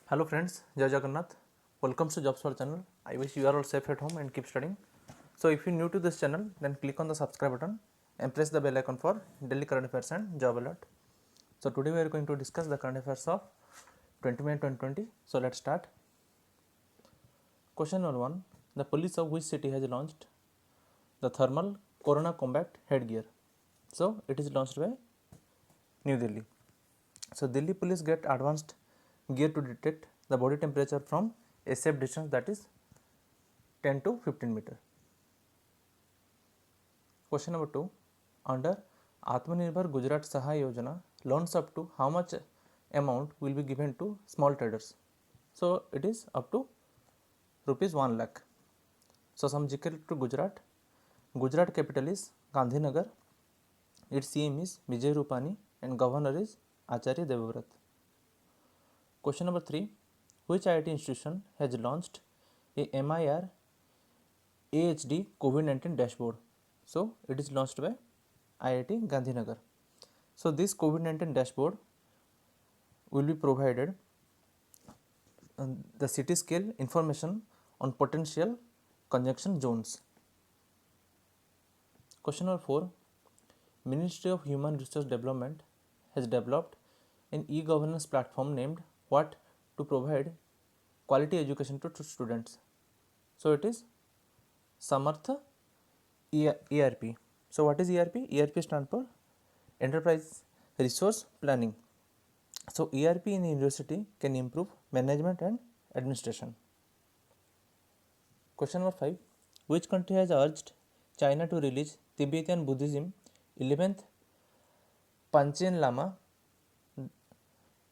Hello friends, Jai Jagannath. Welcome to Jobs for channel. I wish you are all safe at home and keep studying. So if you're new to this channel, then click on the subscribe button and press the bell icon for daily current affairs and job alert. So today we are going to discuss the current affairs of 20 May 2020. So let's start. Question number 1. The police of which city has launched the thermal corona combat headgear? So it is launched by New Delhi. So Delhi police get advanced gear to detect the body temperature from a safe distance, that is 10 to 15 meter. Question number 2. Under Atmanirbhar Gujarat Sahay Yojana, loans up to how much amount will be given to small traders? So it is up to rupees 1 lakh. So some GK to Gujarat. Gujarat capital is Gandhinagar. Its CM is Vijay Rupani and governor is Acharya Devvrat. Question number 3. Which IIT institution has launched a MIR AHD COVID-19 dashboard? So it is launched by IIT Gandhinagar. So this COVID-19 dashboard will be provided the city scale information on potential conjunction zones. Question number 4. Ministry of Human Resource Development has developed an e-governance platform named what to provide quality education to students? So it is Samarth ERP. So what is ERP? ERP stands for Enterprise Resource Planning. So ERP in university can improve management and administration. Question number 5. Which country has urged China to release Tibetan Buddhism 11th Panchen Lama?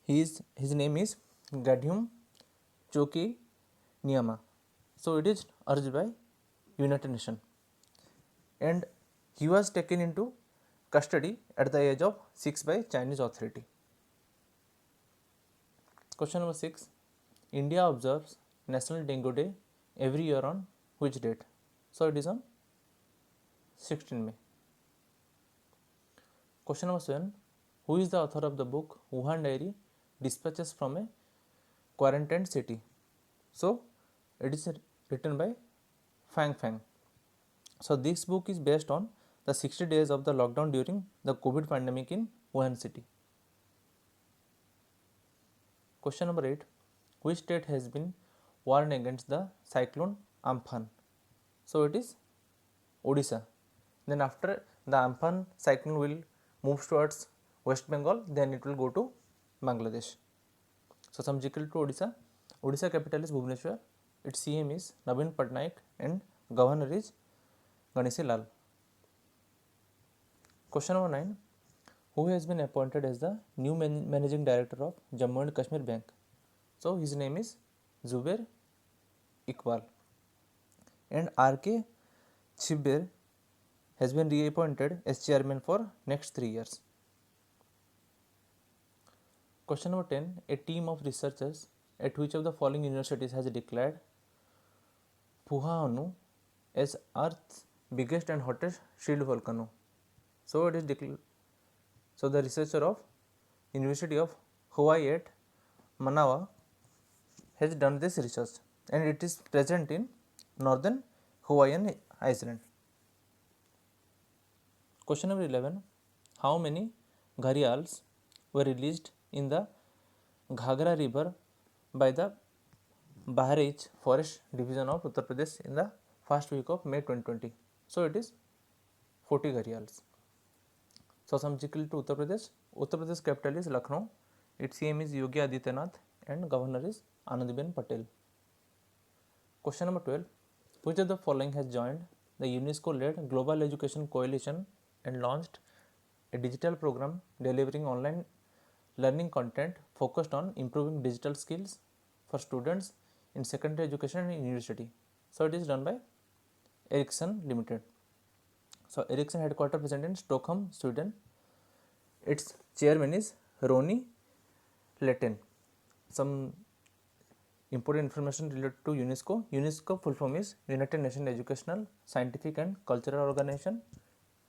His name is Gadhyum Choki Nyama. So it is urged by United Nations, and he was taken into custody at the age of 6 by Chinese authority. Question number 6. India observes National Dengue Day every year on which date? So it is on 16 May. Question number 7. Who is the author of the book Wuhan Diary Dispatches from a Quarantined City? So it is written by Fang Fang. So this book is based on the 60 days of the lockdown during the COVID pandemic in Wuhan city. Question number 8. Which state has been warned against the cyclone Amphan? So it is Odisha. Then after the Amphan cyclone will move towards West Bengal, then it will go to Bangladesh. So some GK to Odisha. Odisha capital is Bhubaneswar. Its CM is Navin Patnaik and governor is Ganesi Lal. Question number 9. Who has been appointed as the new managing director of Jammu and Kashmir Bank? So his name is Zubair Iqbal. And R.K. Chibber has been reappointed as chairman for next 3 years. Question number 10. A team of researchers at which of the following universities has declared Phuhanu as Earth's biggest and hottest shield volcano? So it is declared. So the researcher of University of Hawaii at Manawa has done this research, and it is present in northern Hawaiian Island. Question number 11. How many gharials were released in the Ghagra river by the Bahraich Forest Division of Uttar Pradesh in the first week of May 2020? So it is 40 gharials. So some GK to Uttar Pradesh. Uttar Pradesh capital is Lucknow. Its CM is Yogi Adityanath and governor is Anandiben Patel. Question number 12. Which of the following has joined the UNESCO-led Global Education Coalition and launched a digital program delivering online learning content focused on improving digital skills for students in secondary education and university? So it is done by Ericsson Limited. So Ericsson headquarters present in Stockholm, Sweden. Its chairman is Ronnie Letten. Some important information related to UNESCO. UNESCO full form is United Nations Educational, Scientific and Cultural Organization.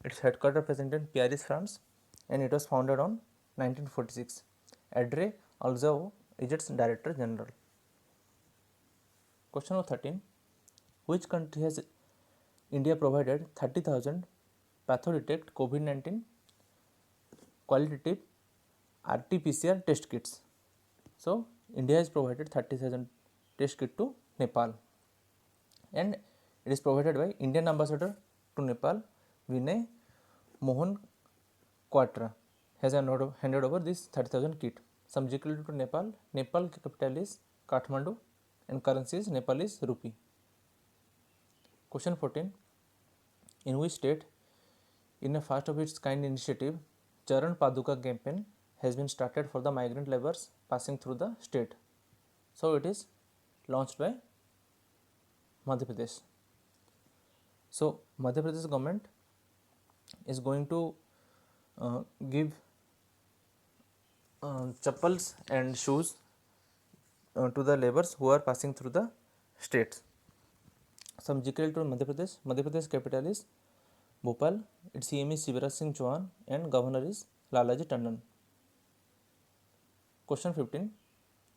Its headquarters present in Paris, France, and it was founded on 1946. Audrey is its Director General. Question number 13. Which country has India provided 30,000 PathoDetect COVID-19 qualitative RT-PCR test kits? So, India has provided 30,000 test kit to Nepal, and it is provided by Indian Ambassador to Nepal, Vinay Mohan Quatra, has handed over this 30,000 kit. Some security to Nepal. Nepal capital is Kathmandu and currency is Nepalese rupee. Question 14. In which state, in a first of its kind initiative, Charan Paduka campaign has been started for the migrant laborers passing through the state? So it is launched by Madhya Pradesh. So Madhya Pradesh government is going to give chappals and shoes to the laborers who are passing through the states. Some GK to Madhya Pradesh. Madhya Pradesh capital is Bhopal. Its CM is Shivraj Singh Chauhan and governor is Lalaji Tandon. Question 15.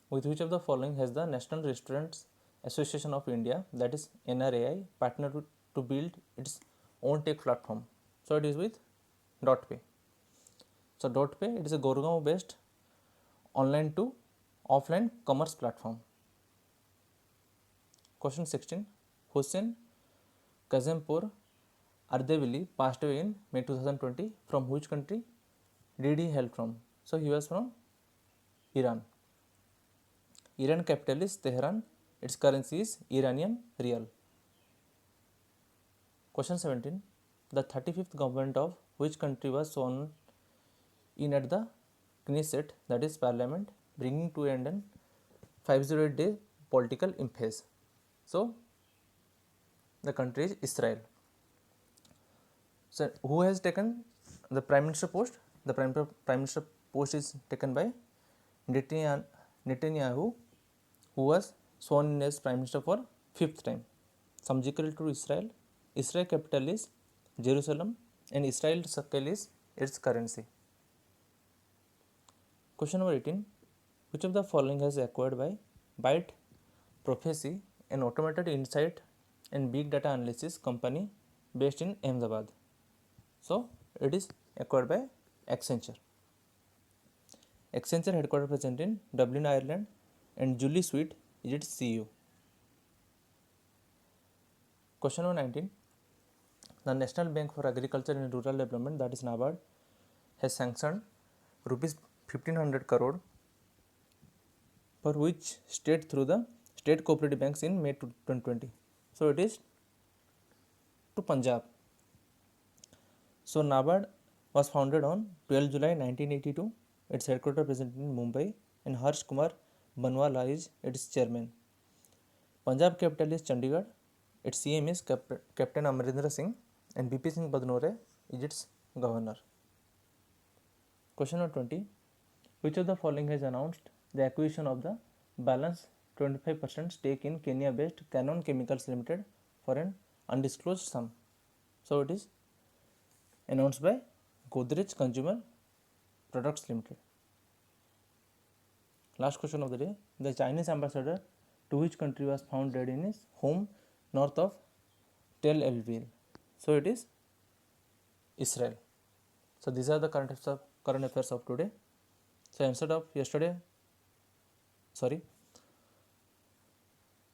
With which of the following has the National Restaurants Association of India, that is NRAI, partnered to build its own tech platform? So it is with DotPay. So DotPay, it is a Gurgaon based online to offline commerce platform. Question 16. Hussein Kazempour Ardebili passed away in May 2020. From which country did he hail from? So he was from Iran. Iran capital is Tehran. Its currency is Iranian rial. Question 17. The 35th government of which country was sworn in at the Knesset, that is parliament, bringing to end an 508-day political impasse? So the country is Israel. So who has taken the prime minister post? The prime minister post is taken by Netanyahu, who was sworn in as prime minister for 5th time. Some GK to Israel. Israel capital is Jerusalem and Israel shekel is its currency. Question number 18. Which of the following has acquired by Byte Prophecy, an automated insight and big data analysis company based in Ahmedabad? So it is acquired by Accenture. Accenture headquarters present in Dublin, Ireland, and Julie Sweet is its CEO. Question number 19. The National Bank for Agriculture and Rural Development, that is NABARD, has sanctioned rupees 1500 crore for which state through the state cooperative banks in May 2020. So it is to Punjab. So NABARD was founded on 12 July 1982. Its headquarters present in Mumbai and Harsh Kumar Banwala is its chairman. Punjab capital is Chandigarh. Its CM is Captain Amarendra Singh and BP Singh Badnore is its governor. Question number 20. Which of the following has announced the acquisition of the balance 25% stake in Kenya based Canon Chemicals Limited for an undisclosed sum? So it is announced by Godrej Consumer Products Limited. Last question of the day. The Chinese ambassador to which country was found dead in his home north of Tel Aviv? So it is Israel. So these are the current affairs of today. So answered of yesterday.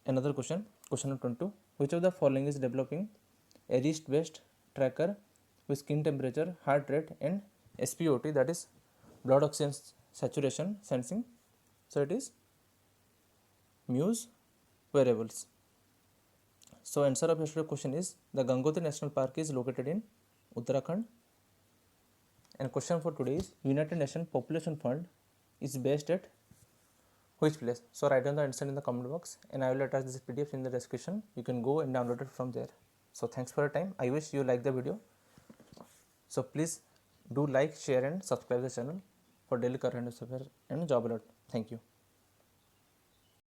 Another question. Question number 22. Which of the following is developing a wrist-based tracker with skin temperature, heart rate, and SpOT, that is blood oxygen saturation sensing? So it is Muse Wearables. So answer of yesterday's question is the Gangotri National Park is located in Uttarakhand. And question for today is United Nations Population Fund is based at which place? So write down the answer in the comment box and I will attach this PDF in the description. You can go and download it from there. So thanks for your time. I wish you like the video. So please do like, share and subscribe the channel for daily current affairs and job alert. Thank you.